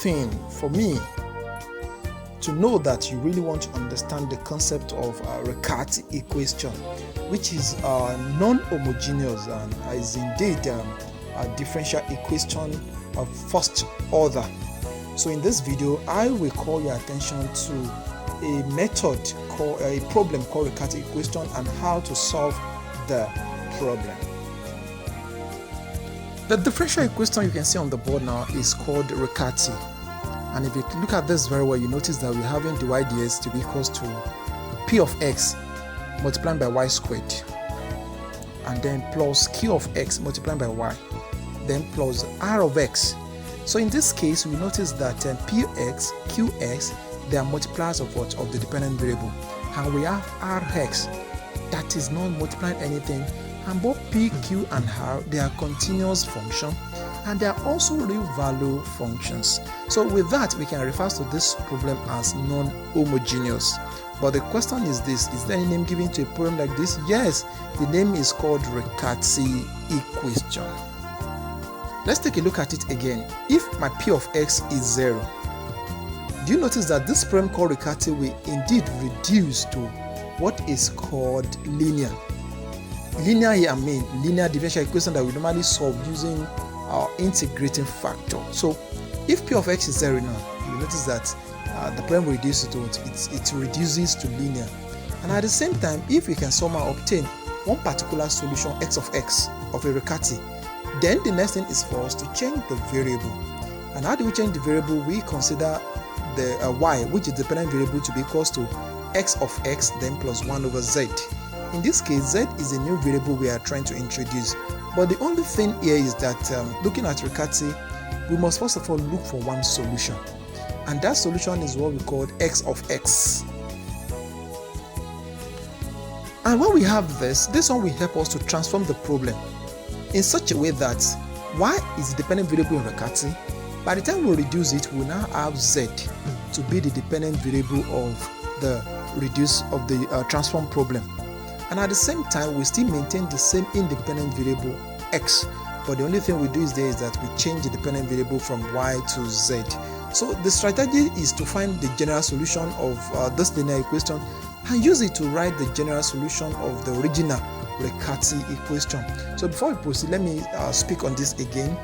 thing for me to know that you really want to understand the concept of Riccati equation, which is non-homogeneous and is indeed a differential equation of first order. So in this video, I will call your attention to a method called a problem called Riccati equation and how to solve the problem. The differential equation you can see on the board now is called Riccati, and if you look at this very well, you notice that we're having dy dx to be equals to p of x multiplied by y squared, and then plus q of x multiplied by y, then plus r of x. So in this case, we notice that px, qx, they are multipliers of what? Of the dependent variable, and we have rx that is not multiplying anything, and both p, q, and r, they are continuous function, and they are also real value functions. So with that, we can refer to this problem as non-homogeneous. But the question is this: is there any name given to a problem like this? Yes, the name is called Riccati equation. Let's take a look at it again. If my p of x is 0, do you notice that this problem called Riccati will indeed reduce to what is called linear? Linear here, I mean linear differential equation that we normally solve using our integrating factor. So if p of x is 0 now, you notice that the problem will reduce to it reduces to linear. And at the same time, if we can somehow obtain one particular solution x of x of a Riccati, then the next thing is for us to change the variable. And how do we change the variable? We consider the y, which is the dependent variable, to be equals to x of x then plus 1 over z. In this case, z is a new variable we are trying to introduce. But the only thing here is that looking at Riccati, we must first of all look for one solution. And that solution is what we call x of x. And when we have this one will help us to transform the problem in such a way that y is the dependent variable in Riccati. By the time we reduce it, we now have z to be the dependent variable of the transform problem. And at the same time, we still maintain the same independent variable x, but the only thing we do is that we change the dependent variable from y to z. So the strategy is to find the general solution of this linear equation and use it to write the general solution of the original Riccati equation. So before we proceed, let me speak on this again.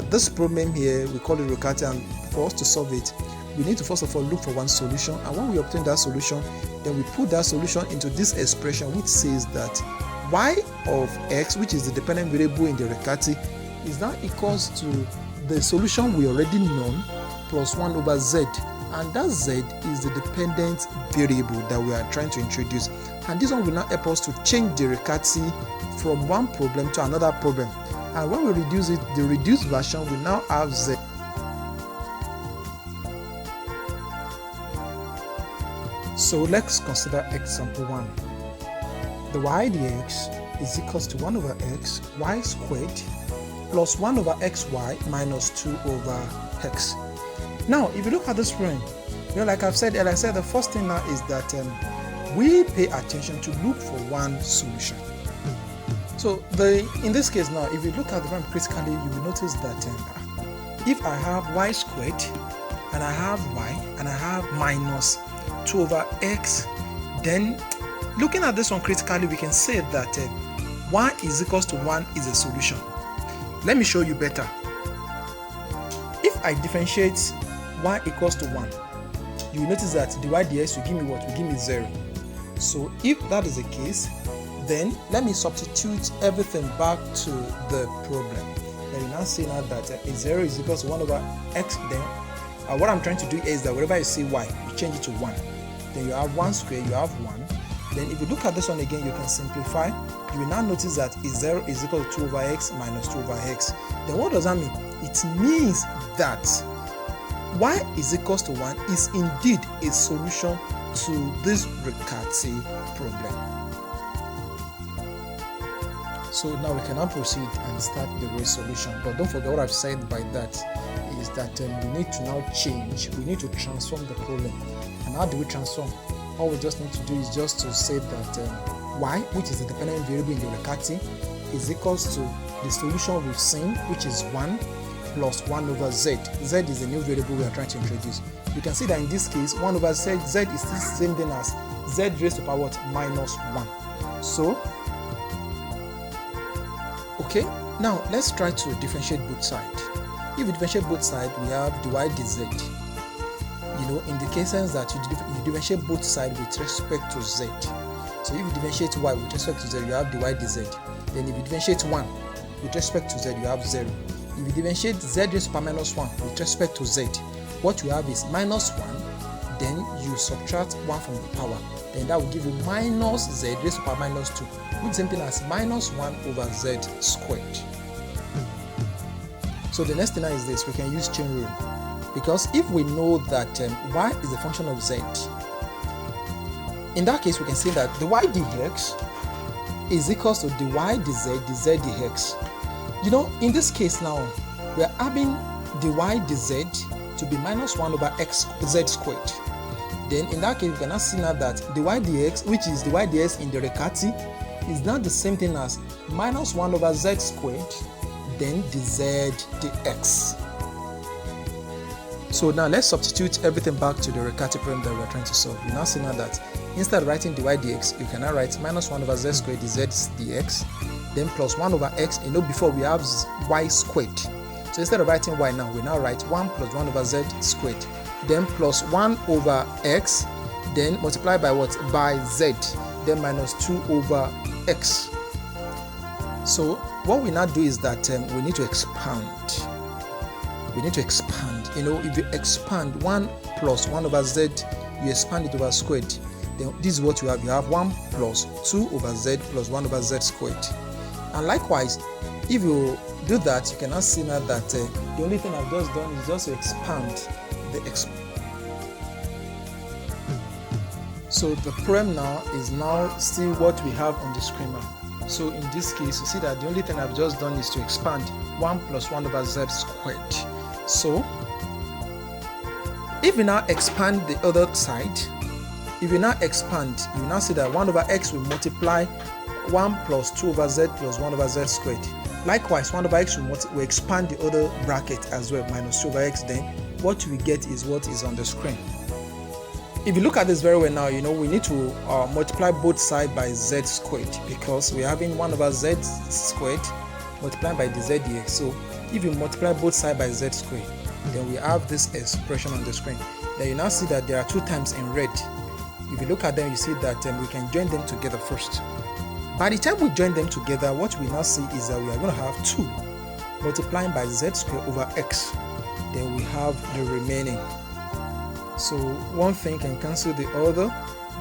This problem here, we call it Riccati, and for us to solve it, we need to first of all look for one solution, and when we obtain that solution, then we put that solution into this expression, which says that y of x, which is the dependent variable in the Riccati, is now equals to the solution we already known plus 1 over z, and that z is the dependent variable that we are trying to introduce. And this one will now help us to change the Riccati from one problem to another problem. And when we reduce it, the reduced version will now have z. So let's consider example 1. The y dx is equals to 1 over x y squared plus 1 over xy minus 2 over x. Now, if you look at this problem, like I said, the first thing now is that we pay attention to look for one solution. So in this case now, if you look at the problem critically, you will notice that if I have y squared and I have y and I have minus 2 over x, then looking at this one critically, we can say that y is equals to 1 is a solution. Let me show you better. If I differentiate y equals to 1, you will notice that dy dx will give me what? Will give me 0. So if that is the case, then let me substitute everything back to the problem. Then you now see now that a 0 is equals to 1 over x. Then what I'm trying to do is that wherever you see y, you change it to 1. Then you have 1 square, you have 1. Then if you look at this one again, you can simplify. You will now notice that a 0 is equal to 2 over x minus 2 over x. Then what does that mean? It means that y is equals to 1 is indeed a solution to this Riccati problem. So now we can now proceed and start the resolution. But don't forget what I've said by that is that we need to now change, we need to transform the problem. And how do we transform? All we just need to do is just to say that y, which is the dependent variable in the Riccati, is equals to the solution we've seen, which is 1, plus 1 over z. Z is a new variable we are trying to introduce. You can see that in this case, 1 over z is still the same thing as z raised to power what? Minus 1. So, okay, now let's try to differentiate both sides. If we differentiate both sides, we have dy dz. You know, in the cases that you differentiate both sides with respect to z. So if you differentiate y with respect to z, you have dy dz. Then if you differentiate 1 with respect to z, you have 0. If you differentiate z raised to power minus 1 with respect to z, what you have is minus 1, then you subtract 1 from the power. Then that will give you minus z raised to power minus 2, which is the same thing as minus 1 over z squared. So the next thing is this, we can use chain rule. Because if we know that y is a function of z, in that case we can say that dy dx is equals to dy dz dz dx. You know, in this case now, we are having dy dz to be minus 1 over x z squared. Then in that case, we can now see now that dy dx, which is dy dx in the Riccati, is not the same thing as minus 1 over z squared, then dz dx. So now let's substitute everything back to the Riccati problem that we are trying to solve. You now see now that instead of writing dy dx, you can now write minus 1 over z squared dz dx, then plus 1 over x. You know, before we have y squared. So instead of writing y now, we now write 1 plus 1 over z squared, then plus 1 over x, then multiply by what? By z, then minus 2 over x. So what we now do is that we need to expand. We need to expand. You know, if you expand 1 plus 1 over z, you expand it over squared. Then this is what you have. You have 1 plus 2 over z plus 1 over z squared. And likewise, if you do that, you can now see now that the only thing I've just done is just to expand the So the problem now is now still what we have on the screen now. So in this case, you see that the only thing I've just done is to expand 1 plus 1 over z squared. So if we now expand the other side, if you now expand, you now see that 1 over x will multiply 1 plus 2 over z plus 1 over z squared. Likewise, 1 over x will expand the other bracket as well, minus 2 over x. Then what we get is what is on the screen. If you look at this very well now, you know, we need to multiply both sides by z squared, because we're having 1 over z squared multiplied by dz dx. So if you multiply both sides by z squared, then we have this expression on the screen. Then you now see that there are 2 times in red. If you look at them, you see that we can join them together first. By the time we join them together, what we now see is that we are going to have 2 multiplying by z squared over x. Then we have the remaining. So one thing can cancel the other.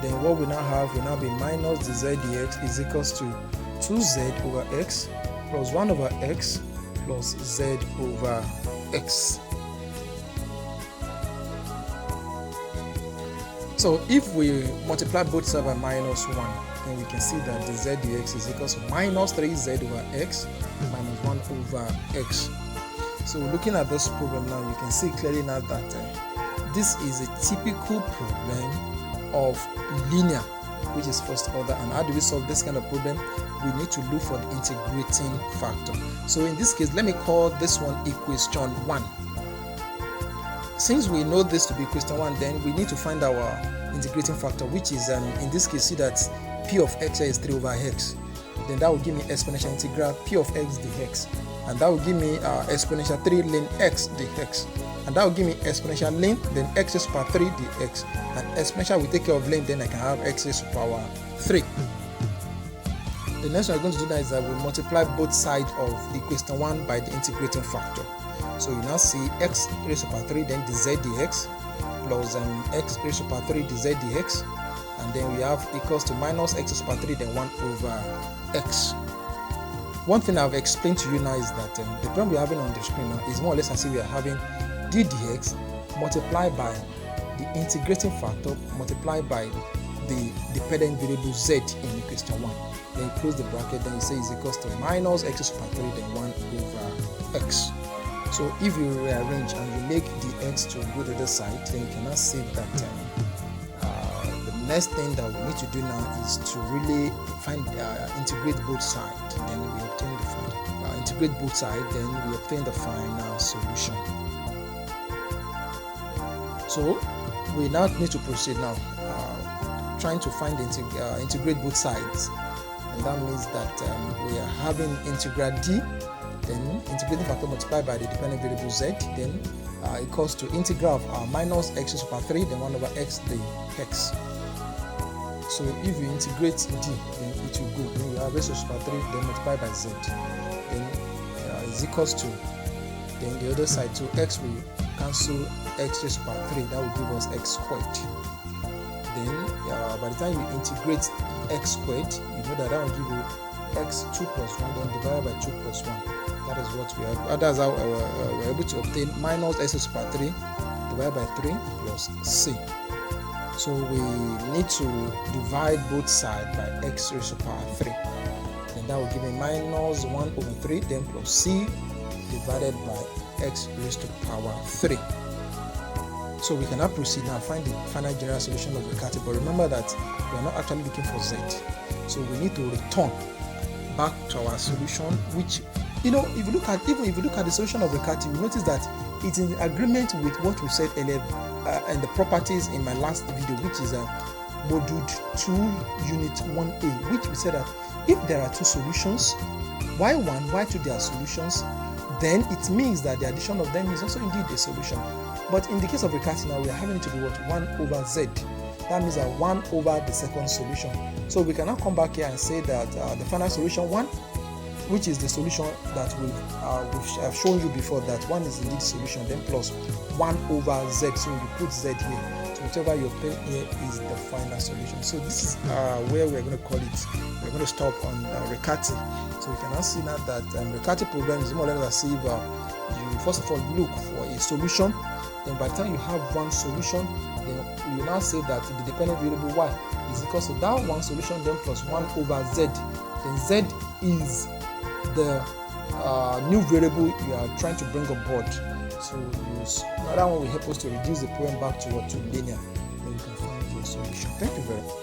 Then what we now have will now be minus dz dx is equals to 2z over x plus 1 over x plus z over x. So if we multiply both sides by minus 1, then we can see that dz dx is equals to minus 3z over x minus 1 over x. So looking at this problem now, you can see clearly now that this is a typical problem of linear, which is first order. And how do we solve this kind of problem? We need to look for the integrating factor. So in this case, let me call this one equation 1. Since we know this to be equation 1, then we need to find our integrating factor, which is in this case, see that p of x is 3 over x. Then that will give me exponential integral p of x dx, and that will give me exponential 3 ln x dx, and that will give me exponential ln then x raised to power 3 dx, and exponential will take care of ln, then I can have x raised to power 3. The next one I'm going to do now is that we multiply both sides of the equation 1 by the integrating factor. So you now see x raised to power 3 then dz dx plus x raised to power 3 dz dx, and then we have equals to minus x raised to power 3 then 1 over x. One thing I've explained to you now is that the problem we're having on the screen now is more or less as if we are having d dx multiplied by the integrating factor multiplied by the dependent variable z in equation 1. Then you close the bracket, then you say is equals to minus x raised to power 3 then 1 over x. So if you rearrange and you make the x to go to the side, then you can now see that the next thing that we need to do now is to really find integrate both sides. Then we obtain the final integrate both sides. Then we obtain the final solution. So we now need to proceed now, trying to find integrate both sides, and that means that we are having integral d, then integrating factor multiplied by the dependent variable z, then equals to integral of minus x raised to power 3, then 1 over x the x. So if you integrate d, then it will go. Then you have x raised to power 3, then multiplied by z, then is equals to, then the other side, so x will cancel x raised to power 3, that will give us x squared. Then by the time you integrate x squared, you know that will give you x 2 plus 1, then divided by 2 plus 1. That is what we have. That's how we're able to obtain minus x raised to power 3 divided by 3 plus c. So we need to divide both sides by x raised to power 3. And that will give me minus 1 over 3, then plus c divided by x raised to power 3. So we can now proceed now, find the final general solution of Riccati. But remember that we are not actually looking for z. So we need to return back to our solution, which, you know, if you look at the solution of Riccati, we notice that it's in agreement with what we said earlier and the properties in my last video, which is module 2 unit 1a, which we said that if there are two solutions, y1, y2, they are solutions, then it means that the addition of them is also indeed a solution. But in the case of Riccati now, we are having it to be what? 1 over z. That means that 1 over the second solution. So we can now come back here and say that the final solution 1, which is the solution that I've shown you before, that 1 is indeed solution, then plus 1 over z. So you put z here. So whatever you obtain here is the final solution. So this is where we're going to call it. We're going to stop on Riccati. So we can now see now that Riccati problem is more or less as if you first of all look for a solution. Then by the time you have one solution, then you now say that the dependent variable y is equal to that one solution, then plus 1 over z. Then z is the new variable you are trying to bring on board. So that one will help us to reduce the problem back to linear. Then you can find your solution. Thank you very much.